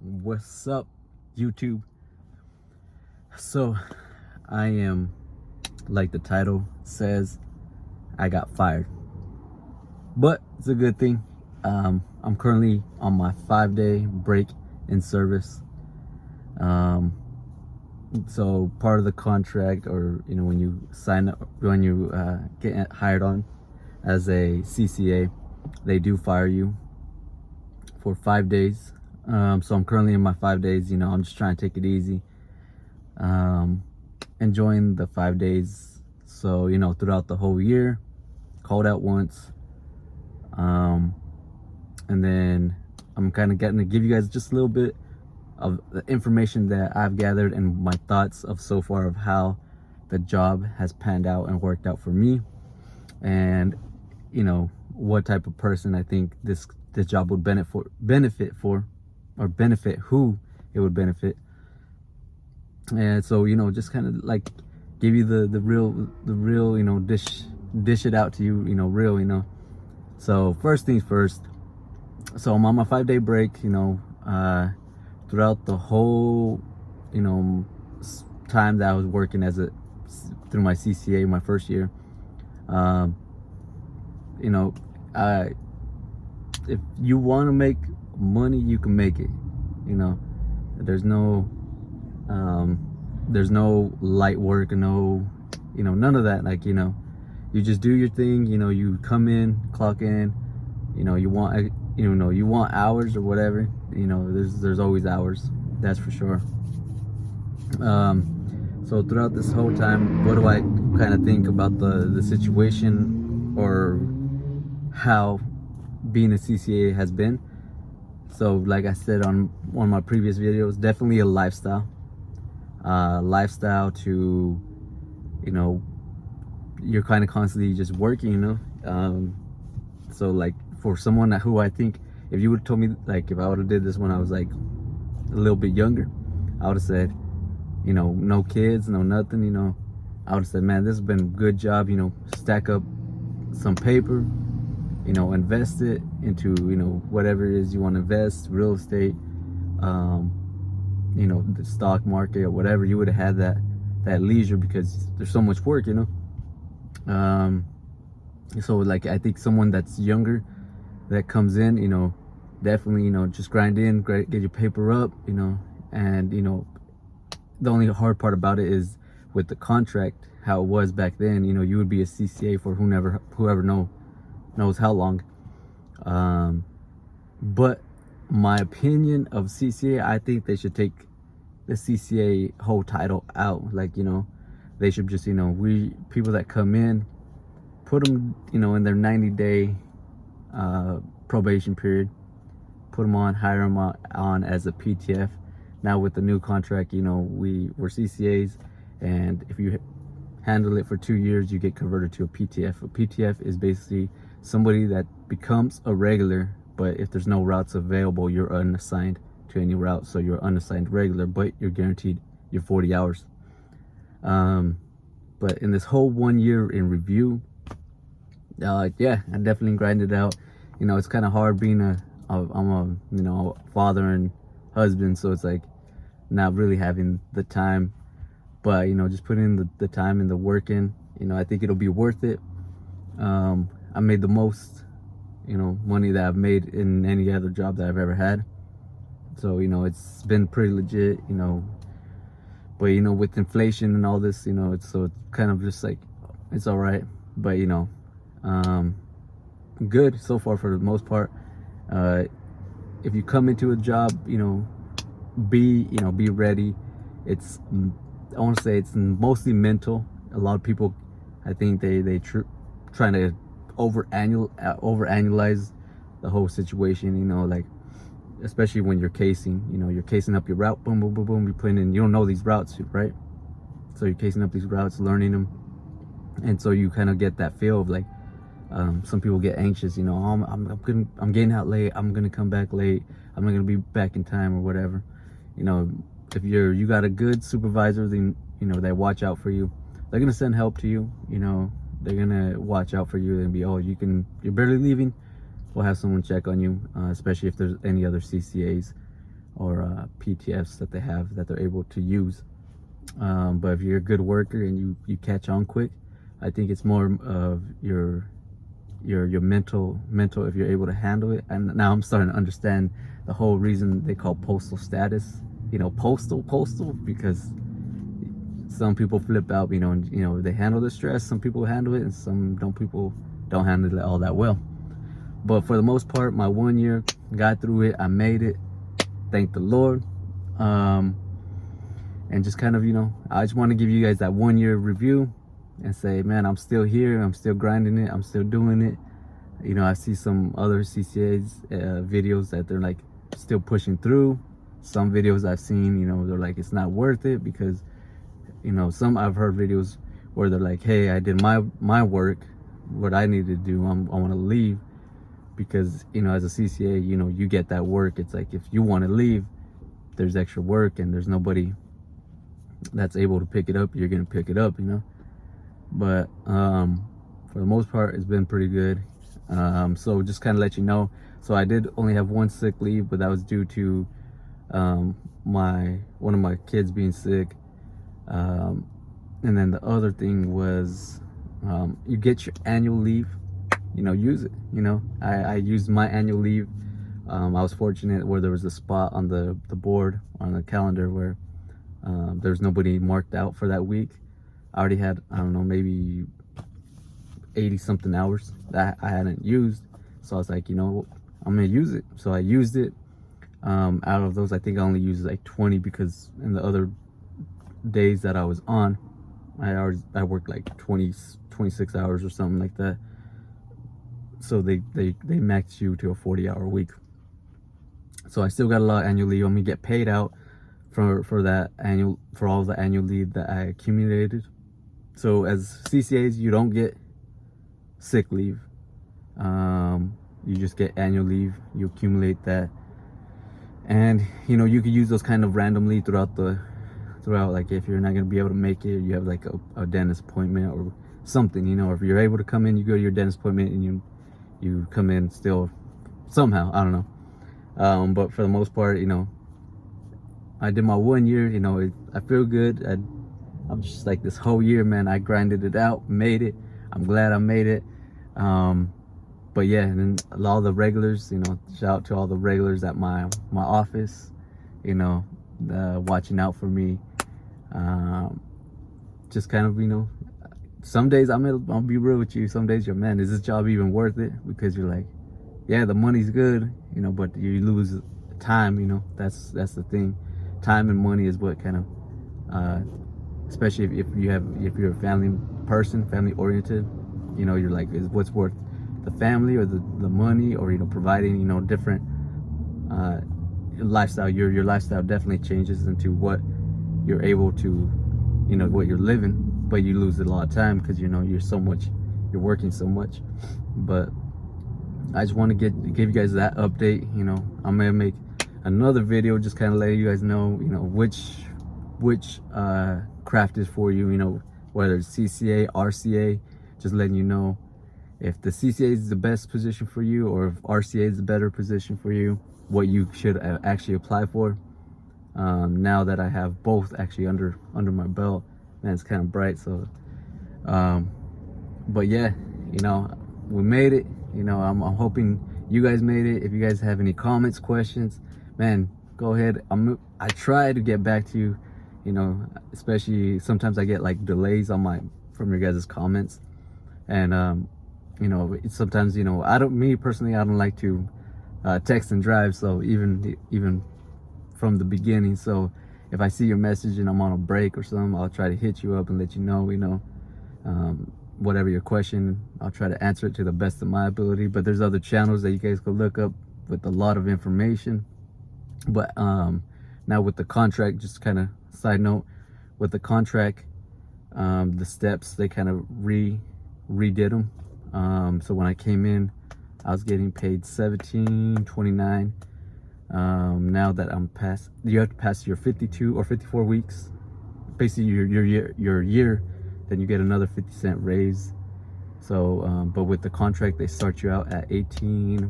What's up, YouTube? So, I am, like the title says, I got fired. But it's a good thing. I'm currently on my 5-day break in service. So part of the contract, or when you sign up, when you get hired on as a CCA, they do fire you for 5 days. So I'm currently in my 5 days. I'm just trying to take it easy, enjoying the 5 days. So throughout the whole year, called out once, and then I'm kind of getting to give you guys just a little bit of the information that I've gathered and my thoughts of so far of how the job has panned out and worked out for me, and what type of person I think this job would benefit who it would benefit. And so just kind of like give you the real dish it out to you, real. So first things first, so I'm on my 5-day break. Throughout the whole time that I was working through my CCA my first year, if you want to make money, you can make it. There's no light work, none of that. You just do your thing. You come in, clock in. You want hours or whatever. There's always hours, that's for sure. So throughout this whole time, what do I kind of think about the situation, or how being a CCA has been? So like I said on one of my previous videos, definitely a lifestyle to, you're kind of constantly just working, so like for someone who I think, if you would have told me, like if I would have did this when I was like a little bit younger, I would have said, no kids, no nothing, I would have said, man, this has been a good job, stack up some paper, invest it into, whatever it is you want to invest, real estate, the stock market or whatever. You would have had that leisure, because there's so much work, so like I think someone that's younger that comes in, definitely, just grind in, get your paper up, and the only hard part about it is with the contract, how it was back then. You would be a CCA for whoever knows how long. But my opinion of CCA, I think they should take the CCA whole title out. Like, they should just, people that come in, put them, in their 90-day probation period, put them on, hire them on as a PTF. Now with the new contract, we're CCAs, and if you handle it for 2 years, you get converted to a PTF. A PTF is basically somebody that becomes a regular, but if there's no routes available, you're unassigned to any route. So you're unassigned regular, but you're guaranteed your 40 hours. But in this whole 1 year in review, yeah, I definitely grinded out. It's kind of hard being I'm a father and husband, so it's like not really having the time, but just putting in the time and the work in. I think it'll be worth it. I made the most money that I've made in any other job that I've ever had, so it's been pretty legit. But with inflation and all this, it's kind of just like, it's all right, but good so far for the most part. If you come into a job, be ready. I want to say it's mostly mental. A lot of people, I think they trying to overanalyze the whole situation, like especially when you're casing, you're casing up your route, boom boom boom boom, you're putting in, you don't know these routes, right? So you're casing up these routes, learning them, and so you kind of get that feel of like, some people get anxious, I'm getting out late, I'm gonna come back late, I'm not gonna be back in time or whatever. If you got a good supervisor, then they watch out for you. They're gonna send help to you. They're gonna watch out for you and be, oh, you're barely leaving, we'll have someone check on you, especially if there's any other CCAs. or PTFs that they have that they're able to use. But if you're a good worker and you catch on quick, I think it's more of your mental if you're able to handle it. And now I'm starting to understand the whole reason they call postal status, postal, because some people flip out, and they handle the stress. Some people handle it, and some people don't handle it all that well. But for the most part, my 1 year, got through it. I made it, thank the Lord. And just kind of, I just want to give you guys that 1 year review and say, man, I'm still here, I'm still grinding it, I'm still doing it. I see some other CCAs videos that they're like still pushing through. Some videos I've seen, they're like, it's not worth it, because some I've heard videos where they're like, hey, I did my work, what I need to do, I want to leave. Because as a CCA, you get that work. It's like, if you want to leave, there's extra work and there's nobody that's able to pick it up, you're gonna pick it up, but for the most part, it's been pretty good. So just kind of let you know, so I did only have 1 sick leave, but that was due to one of my kids being sick. And then the other thing was, you get your annual leave, use it. I used my annual leave. I was fortunate where there was a spot on the board, on the calendar, where there was nobody marked out for that week. I already had, I don't know, maybe 80 something hours that I hadn't used. So I was like, I'm gonna use it. So I used it. Out of those, I think I only used like 20, because in the other days that I was on, I worked like 26 hours or something like that. So they max you to a 40-hour week. So I still got a lot of annual leave. I'm gonna get paid out for all the annual leave that I accumulated. So as CCAs, you don't get sick leave. You just get annual leave. You accumulate that, and you could use those kind of randomly throughout, like, if you're not gonna be able to make it, you have like a dentist appointment or something, or if you're able to come in, you go to your dentist appointment and you come in still somehow, I don't know. But for the most part, I did my 1 year. I feel good. I'm just like, this whole year, man, I grinded it out, made it. I'm glad I made it. But yeah, and then all the regulars, shout out to all the regulars at my office, watching out for me. Just kind of, some days I'll be real with you. Some days you're, man, is this job even worth it? Because you're like, yeah, the money's good, but you lose time. That's the thing. Time and money is what kind of, especially if you're a family person, family oriented, you're like, is what's worth the family or the money, or providing different lifestyle. Your lifestyle definitely changes into what you're able to, what you're living, but you lose a lot of time because you're working so much. But I just want to give you guys that update. I'm gonna make another video just kind of letting you guys know, which craft is for you, whether it's CCA, RCA, just letting you know if the CCA is the best position for you, or if RCA is the better position for you, what you should actually apply for. Now that I have both actually under my belt, man, it's kind of bright. So but yeah, we made it. I'm hoping you guys made it. If you guys have any comments, questions, man, go ahead. I try to get back to you, especially sometimes I get like delays from your guys' comments. And sometimes, me personally, I don't like to text and drive. So even from the beginning, so if I see your message and I'm on a break or something, I'll try to hit you up and let you know, whatever your question, I'll try to answer it to the best of my ability. But there's other channels that you guys could look up with a lot of information. But now with the contract, just kind of side note, with the contract, the steps, they kind of redid them. So when I came in, I was getting paid $17.29. Now that I'm past, you have to pass your 52 or 54 weeks, basically your year, then you get another 50-cent raise. So but with the contract, they start you out at 18,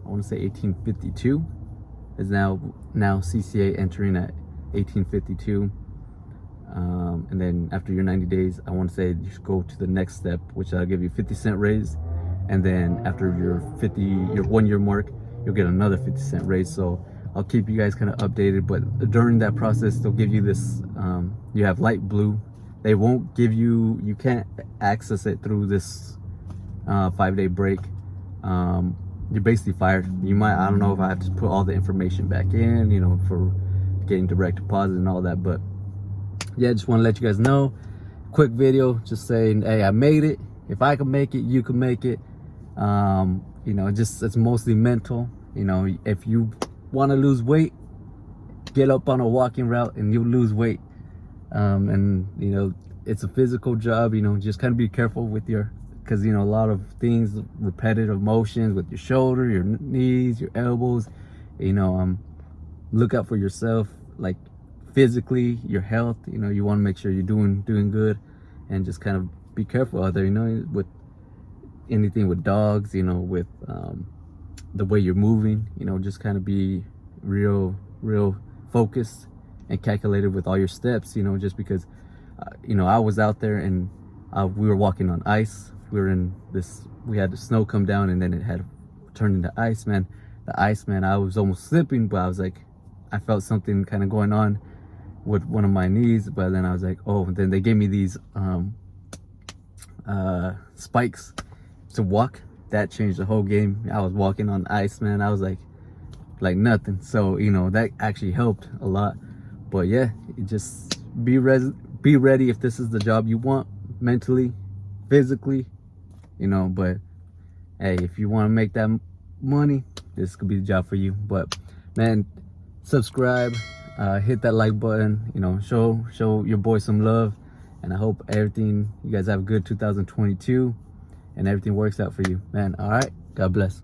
I want to say 18.52. is now CCA entering at 1852. And then after your 90 days, I want to say you should go to the next step, which I'll give you 50-cent raise. And then after your 1 year mark, you'll get another 50-cent raise. So I'll keep you guys kind of updated. But during that process, they'll give you this, you have light blue. They won't give you, you can't access it through this 5-day break. You're basically fired. You might, I don't know if I have to put all the information back in, you know, for getting direct deposit and all that. But yeah, just want to let you guys know, quick video just saying, hey, I made it. If I can make it, you can make it. You know, it's mostly mental. You know, if you want to lose weight, get up on a walking route and you'll lose weight. And you know, it's a physical job. You know, just kind of be careful with your, because you know, a lot of things, repetitive motions with your shoulder, your knees, your elbows. You know, look out for yourself, like physically, your health. You know, you want to make sure you're doing good, and just kind of be careful out there. You know, with anything with dogs, you know, with the way you're moving. You know, just kind of be real focused and calculated with all your steps. You know, just because you know, I was out there and we were walking on ice. We were in this, we had the snow come down and then it had turned into ice, man. The ice, man, I was almost slipping, but I was like, I felt something kind of going on with one of my knees. But then I was like, oh, then they gave me these spikes to walk. That changed the whole game. I was walking on ice, man. I was like nothing. So, you know, that actually helped a lot. But yeah, just be ready if this is the job you want, mentally, physically, you know. But hey, if you want to make that money, this could be the job for you. But man, subscribe, hit that like button, you know, show your boy some love. And I hope you guys have a good 2022 and everything works out for you, man. All right, God bless.